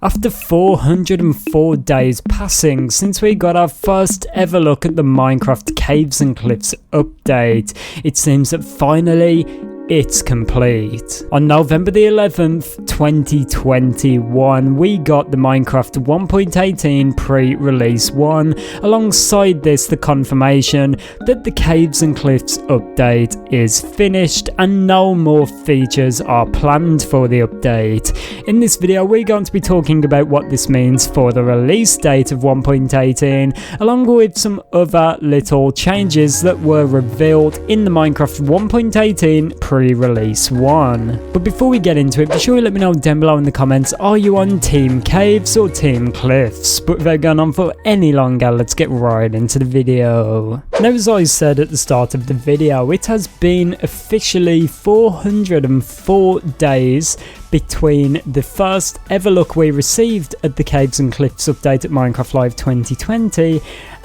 After 404 days passing since we got our first ever look at the Minecraft Caves and Cliffs update, it seems that finally it's complete. On November the 11th, 2021, we got the Minecraft 1.18 pre-release 1. Alongside this, the confirmation that the Caves and Cliffs update is finished and no more features are planned for the update. In this video, we're going to be talking about what this means for the release date of 1.18, along with some other little changes that were revealed in the Minecraft 1.18 pre-release 1. But before we get into it, be sure to let me know down below in the comments, are you on Team Caves or Team Cliffs? But without going on for any longer, let's get right into the video. Now, as I said at the start of the video, it has been officially 404 days between the first ever look we received at the Caves and Cliffs update at Minecraft Live 2020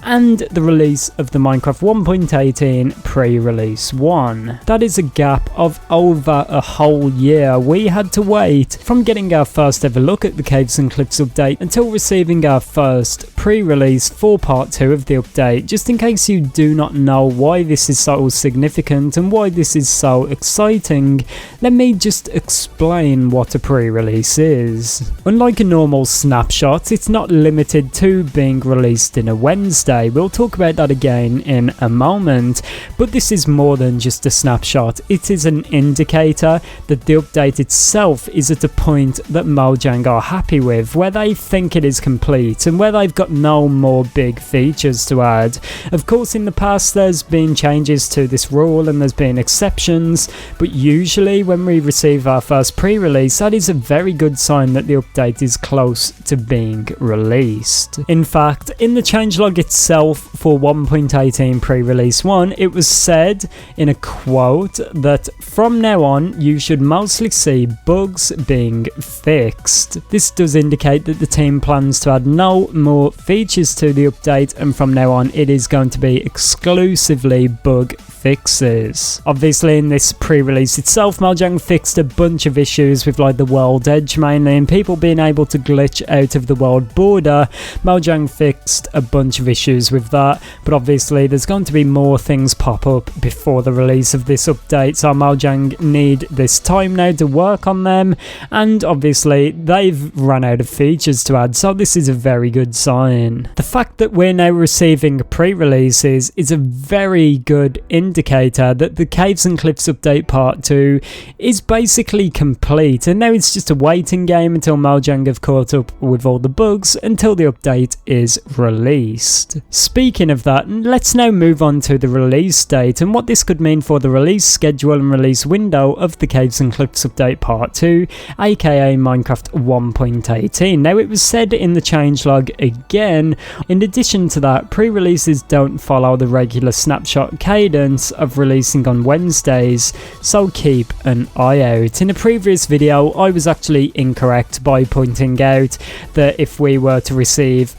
and the release of the Minecraft 1.18 pre-release 1. That is a gap of over a whole year we had to wait from getting our first ever look at the Caves and Cliffs update until receiving our first pre-release for part 2 of the update. Just in case you do not know why this is so significant and why this is so exciting, let me just explain what a pre-release is. Unlike a normal snapshot, it's not limited to being released in a Wednesday. We'll talk about that again in a moment, but this is more than just a snapshot. It is an indicator that the update itself is at a point that Mojang are happy with, where they think it is complete and where they've got no more big features to add. Of course, in the past there's been changes to this rule and there's been exceptions, but usually when we receive our first pre-release, that is a very good sign that the update is close to being released. In fact, in the changelog itself for 1.18 pre-release 1, it was said in a quote that from now on you should mostly see bugs being fixed. This does indicate that the team plans to add no more features to the update, and from now on it is going to be exclusively bug fixes. Obviously, in this pre-release itself, Mojang fixed a bunch of issues with like the world edge mainly and people being able to glitch out of the world border. Mojang fixed a bunch of issues with that, but obviously there's going to be more things pop up before the release of this update, so Mojang need this time now to work on them, and obviously they've run out of features to add, so this is a very good sign. The fact that we're now receiving pre-releases is a very good indicator that the Caves and Cliffs update part 2 is basically complete, and now it's just a waiting game until Mojang have caught up with all the bugs until the update is released. Speaking of that, let's now move on to the release date and what this could mean for the release schedule and release window of the Caves and Cliffs update part 2, aka Minecraft 1.18. Now, it was said in the changelog again, in addition to that, pre-releases don't follow the regular snapshot cadence of releasing on Wednesdays, so keep an eye out. In a previous video, I was actually incorrect by pointing out that if we were to receive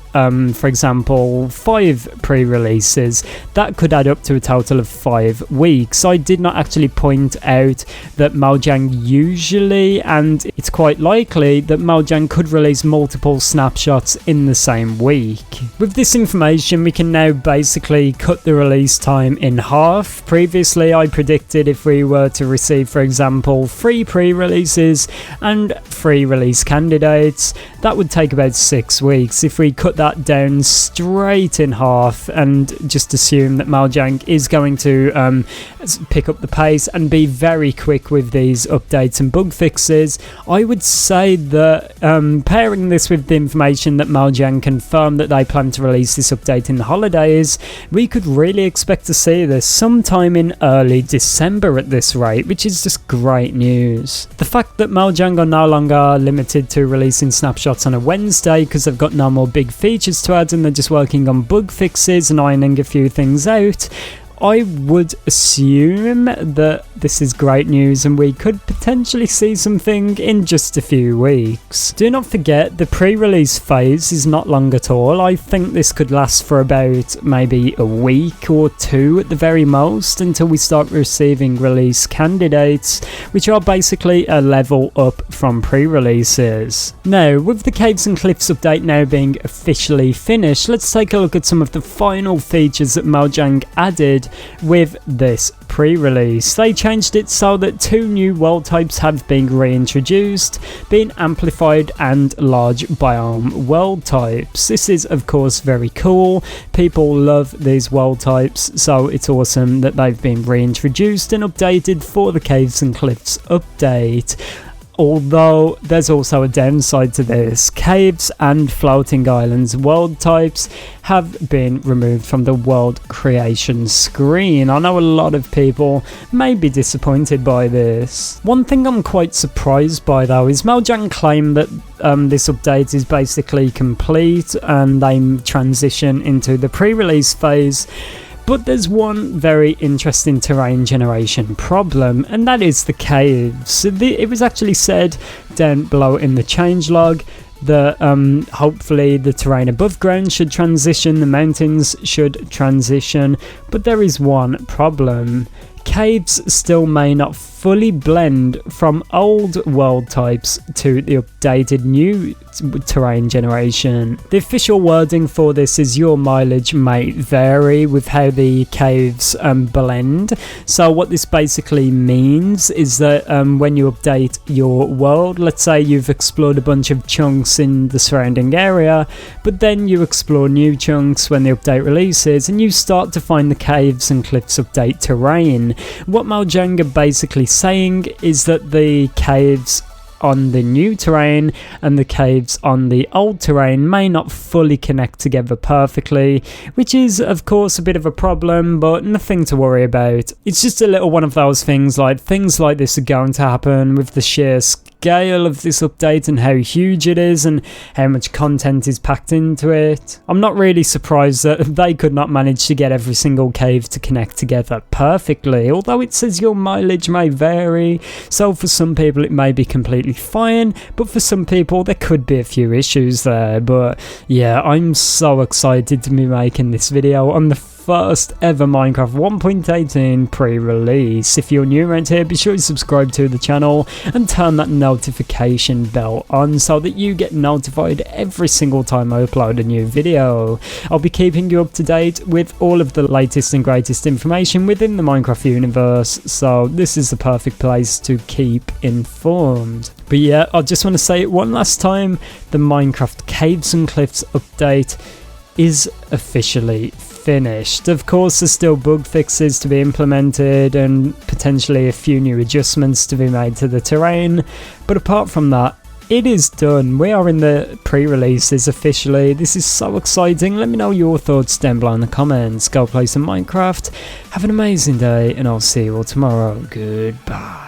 for example 5 pre-releases, that could add up to a total of 5 weeks. I did not actually point out that Mojang usually, and it's quite likely, that Mojang could release multiple snapshots in the same week. With this information, we can now basically cut the release time in half. Previously, I predicted if we were to receive, for example, 3 pre-releases and 3 release candidates, that would take about 6 weeks. If we cut that down straight in half and just assume that Mojang is going to pick up the pace and be very quick with these updates and bug fixes, I would say that pairing this with the information that Mojang confirmed that they plan to release this update in the holidays, we could really expect to see this sometime in early December at this rate, which is just great news. The fact that Mojang are no longer limited to releasing snapshots on a Wednesday because they've got no more big features to add and they're just working on bug fixes and ironing a few things out, I would assume that this is great news and we could potentially see something in just a few weeks. Do not forget, the pre-release phase is not long at all. I think this could last for about maybe a week or two at the very most, until we start receiving release candidates, which are basically a level up from pre-releases. Now, with the Caves and Cliffs update now being officially finished, let's take a look at some of the final features that Mojang added with this pre-release. They changed it so that 2 new world types have been reintroduced, being amplified and large biome world types. This is of course very cool. People love these world types, so it's awesome that they've been reintroduced and updated for the Caves and Cliffs update. Although there's also a downside to this. Caves and floating islands world types have been removed from the world creation screen. I know a lot of people may be disappointed by this. One thing I'm quite surprised by though is Mojang claim that this update is basically complete and they transition into the pre-release phase. But there's one very interesting terrain generation problem, and that is the caves. It was actually said down below in the changelog that hopefully the terrain above ground should transition, the mountains should transition, but there is one problem. Caves still may not fully blend from old world types to the updated new terrain generation. The official wording for this is your mileage may vary with how the caves blend. So what this basically means is that when you update your world, let's say you've explored a bunch of chunks in the surrounding area, but then you explore new chunks when the update releases and you start to find the Caves and Cliffs update terrain. What Mojang are basically saying is that the caves on the new terrain and the caves on the old terrain may not fully connect together perfectly, which is of course a bit of a problem, but nothing to worry about. It's just a little one of those things like this are going to happen with the sheer scale of this update and how huge it is and how much content is packed into it. I'm not really surprised that they could not manage to get every single cave to connect together perfectly, although it says your mileage may vary, so for some people it may be completely fine, but for some people there could be a few issues there. But yeah, I'm so excited to be making this video on the first ever Minecraft 1.18 pre-release. If you're new around here, be sure to subscribe to the channel and turn that notification bell on so that you get notified every single time I upload a new video. I'll be keeping you up to date with all of the latest and greatest information within the Minecraft universe, so this is the perfect place to keep informed. But yeah, I just want to say it one last time, the Minecraft Caves and Cliffs update is officially finished. Of course, there's still bug fixes to be implemented and potentially a few new adjustments to be made to the terrain, but apart from that, it is done. We are in the pre-releases officially. This is so exciting. Let me know your thoughts down below in the comments. Go play some Minecraft. Have an amazing day, and I'll see you all tomorrow. Goodbye.